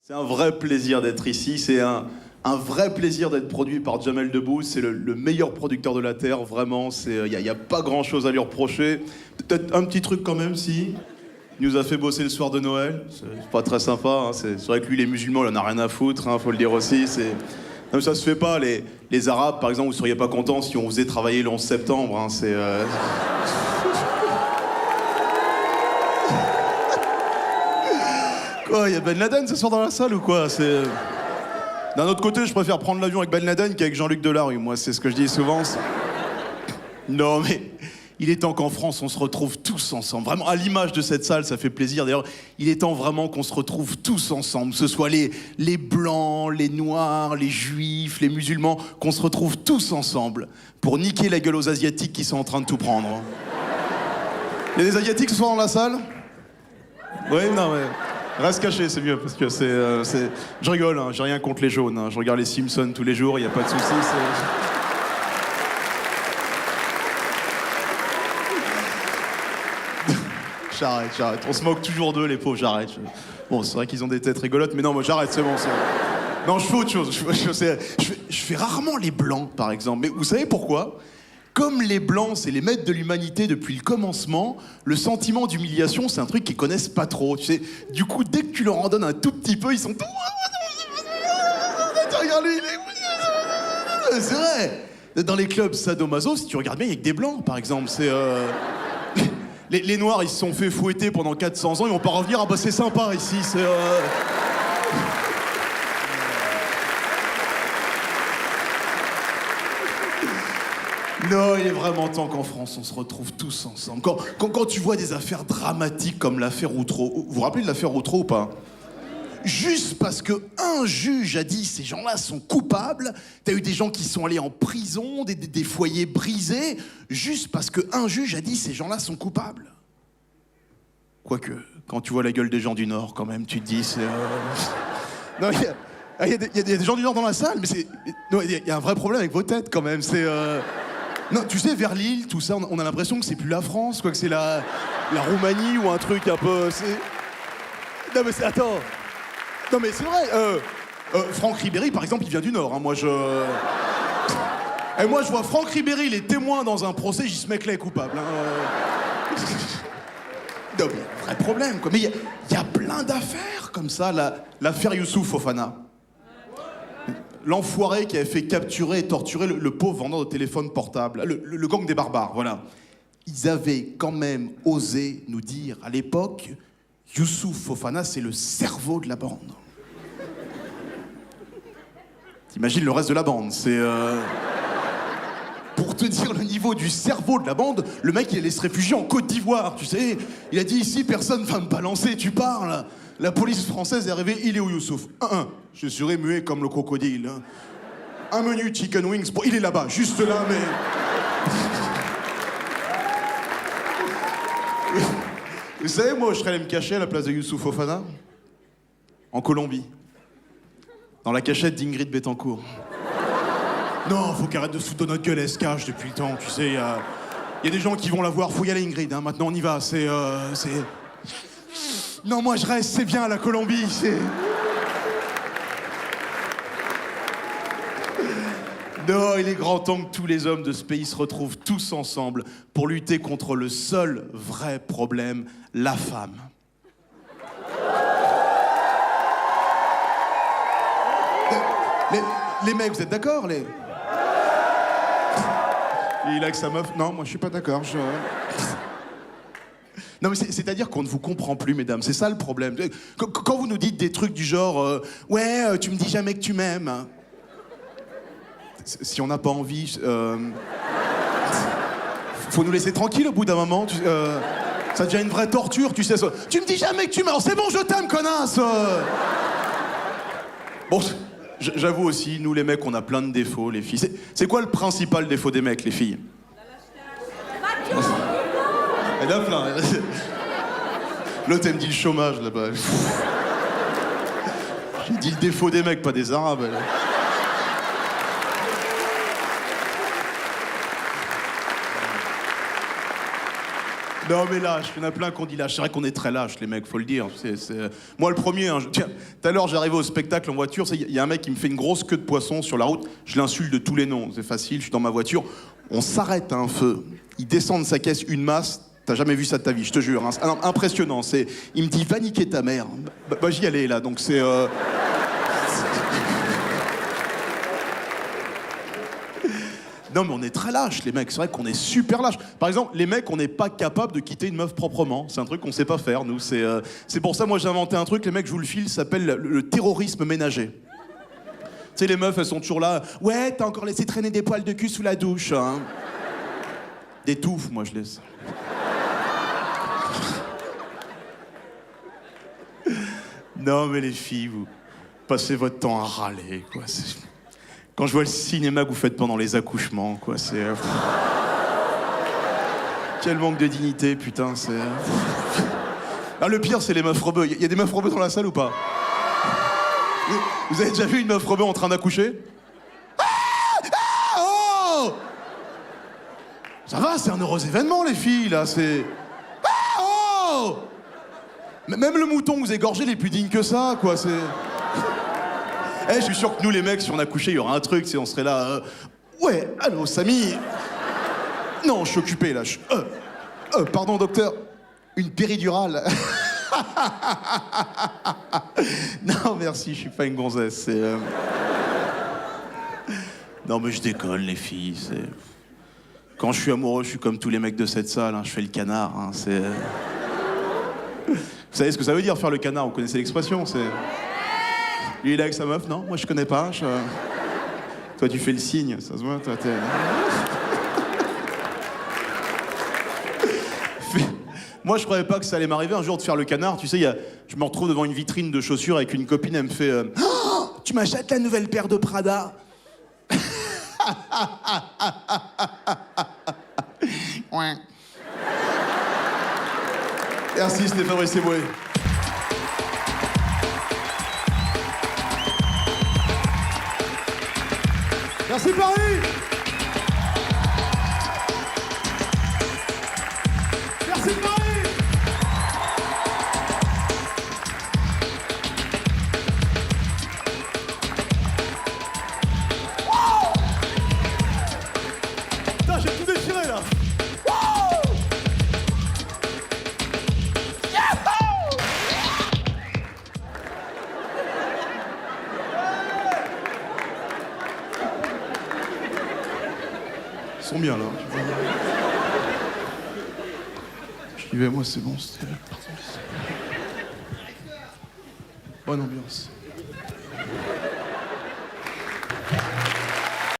C'est un vrai plaisir d'être ici, c'est un vrai plaisir d'être produit par Jamel Debbouze, c'est le meilleur producteur de la Terre, vraiment, il n'y a pas grand chose à lui reprocher. Peut-être un petit truc quand même, si. Il nous a fait bosser le soir de Noël, c'est pas très sympa, hein. C'est vrai que lui, les musulmans, il en a rien à foutre, hein, faut le dire aussi. Non, ça se fait pas, les Arabes, par exemple, vous seriez pas contents si on faisait travailler le 11 septembre, hein, Quoi, il y a Ben Laden ce soir dans la salle ou quoi? D'un autre côté, je préfère prendre l'avion avec Ben Laden qu'avec Jean-Luc Delarue. Moi, c'est ce que je dis souvent. Non, mais il est temps qu'en France, on se retrouve tous ensemble. Vraiment, à l'image de cette salle, ça fait plaisir. D'ailleurs, il est temps vraiment qu'on se retrouve tous ensemble. Que ce soit les Blancs, les Noirs, les Juifs, les musulmans, qu'on se retrouve tous ensemble pour niquer la gueule aux Asiatiques qui sont en train de tout prendre. Il y a des Asiatiques ce soir dans la salle? Oui, non, mais... Reste caché, c'est mieux, parce que Je rigole, hein, j'ai rien contre les jaunes, hein, je regarde les Simpsons tous les jours, il n'y a pas de soucis, J'arrête, on se moque toujours d'eux, les pauvres, j'arrête. Bon, c'est vrai qu'ils ont des têtes rigolotes, mais non, moi j'arrête, c'est bon, Non, je fais autre chose, je fais rarement les blancs, par exemple, mais vous savez pourquoi? Comme les Blancs, c'est les maîtres de l'humanité depuis le commencement, le sentiment d'humiliation, c'est un truc qu'ils connaissent pas trop, tu sais. Du coup, dès que tu leur en donnes un tout petit peu, ils sont... Regarde lui, c'est vrai. Dans les clubs sadomaso, si tu regardes bien, il y a que des Blancs, par exemple. Les Noirs, ils se sont fait fouetter pendant 400 ans, ils vont pas revenir, ah bah c'est sympa ici, Non, il est vraiment temps qu'en France, on se retrouve tous ensemble. Quand tu vois des affaires dramatiques comme l'affaire Outreau... Vous vous rappelez de l'affaire Outreau ou pas? Juste parce qu'un juge a dit ces gens-là sont coupables, t'as eu des gens qui sont allés en prison, des foyers brisés, juste parce qu'un juge a dit ces gens-là sont coupables. Quoique, quand tu vois la gueule des gens du Nord, quand même, tu te dis Non, il y a des gens du Nord dans la salle, mais il y a un vrai problème avec vos têtes, quand même, Non, tu sais, vers Lille, tout ça, on a l'impression que c'est plus la France, quoi, que c'est la Roumanie ou un truc un peu... Non, mais attends. Non, mais c'est vrai. Franck Ribéry, par exemple, il vient du Nord, hein. Et moi, je vois Franck Ribéry, il est témoin dans un procès, j'y ce mec-là est coupable, hein. Non, mais il y a un vrai problème, quoi. Mais il y a plein d'affaires comme ça. L'affaire Youssouf Fofana. L'enfoiré qui avait fait capturer et torturer le pauvre vendeur de téléphone portable, le gang des barbares, voilà. Ils avaient quand même osé nous dire, à l'époque, Youssouf Fofana, c'est le cerveau de la bande. T'imagines le reste de la bande, Pour te dire le niveau du cerveau de la bande, le mec, il allait se réfugier en Côte d'Ivoire, tu sais. Il a dit, ici, personne va me balancer, tu parles. La police française est arrivée, il est où Youssouf? Je serai muet comme le crocodile. Un menu chicken wings, il est là-bas, juste là, mais... Vous savez, moi, je serais allé me cacher à la place de Youssouf Fofana? En Colombie. Dans la cachette d'Ingrid Betancourt. Non, faut qu'elle arrête de se foutre de notre gueule, elle se cache depuis le temps, tu sais, il y a des gens qui vont la voir, faut y aller Ingrid, hein, maintenant on y va, Non, moi je reste, c'est bien la Colombie, Non, il est grand temps que tous les hommes de ce pays se retrouvent tous ensemble pour lutter contre le seul vrai problème, la femme. Les mecs, vous êtes d'accord, Il a que sa meuf... Non, moi je suis pas d'accord, Non, mais c'est-à-dire qu'on ne vous comprend plus, mesdames. C'est ça le problème. Quand vous nous dites des trucs du genre ouais, tu me dis jamais que tu m'aimes. Si on n'a pas envie... Faut nous laisser tranquille au bout d'un moment. Ça devient une vraie torture, tu sais. Tu me dis jamais que tu m'aimes. C'est bon, je t'aime, connasse. Bon, j'avoue aussi, nous les mecs, on a plein de défauts, les filles. C'est quoi le principal défaut des mecs, les filles? Il y en a plein. L'autre, elle me dit le chômage, là-bas. J'ai dit le défaut des mecs, pas des Arabes. Là. Non mais lâche, il y en a plein qu'on dit lâche. C'est vrai qu'on est très lâche, les mecs, faut le dire. Moi le premier, hein, tiens, tout à l'heure j'arrivais au spectacle en voiture, il y a un mec qui me fait une grosse queue de poisson sur la route, je l'insulte de tous les noms, c'est facile, je suis dans ma voiture, on s'arrête à un feu, il descend de sa caisse une masse, t'as jamais vu ça de ta vie, je te jure, hein. Impressionnant, il me dit va niquer ta mère, bah j'y allais là, donc c'est... Non mais on est très lâches les mecs, c'est vrai qu'on est super lâches. Par exemple, les mecs, on n'est pas capable de quitter une meuf proprement. C'est un truc qu'on sait pas faire, nous. C'est pour ça, moi j'ai inventé un truc, les mecs, je vous le file, ça s'appelle le terrorisme ménager. Tu sais, les meufs, elles sont toujours là. Ouais, t'as encore laissé traîner des poils de cul sous la douche, hein. Des touffes, moi je laisse. Non mais les filles, vous passez votre temps à râler, quoi. Quand je vois le cinéma que vous faites pendant les accouchements, quoi, c'est... Quel manque de dignité, putain, c'est... Ah, le pire, c'est les meufs rebeux. Y a des meufs rebeux dans la salle ou pas? Vous avez déjà vu une meuf rebeu en train d'accoucher? Oh! Ça va, c'est un heureux événement, les filles, là, c'est... Oh! Même le mouton que vous égorgez, il est plus digne que ça, quoi, c'est... Eh, je suis sûr que nous, les mecs, si on a couché, il y aura un truc, on serait là... Ouais, allô, Samy. Non, je suis occupé, là. Pardon, docteur. Une péridurale. Non, merci, je suis pas une gonzesse, Non, mais je déconne, les filles, c'est... Quand je suis amoureux, je suis comme tous les mecs de cette salle, hein, je fais le canard, hein, c'est... Vous savez ce que ça veut dire, faire le canard? Vous connaissez l'expression, c'est... Lui, il est avec sa meuf, non? Moi, je connais pas. Toi, tu fais le signe, ça se voit, toi, t'es... Moi, je croyais pas que ça allait m'arriver un jour de faire le canard. Tu sais, je me retrouve devant une vitrine de chaussures avec une copine, elle me fait oh, tu m'achètes la nouvelle paire de Prada? Ouais. Merci, c'était Fabrice Eboué. Merci Paris! Merci Paris! Wow! Putain, j'ai tout déchiré là! Wow! Yahoo! Ils sont bien là. Je vais, moi c'est bon, c'était... Bonne ambiance.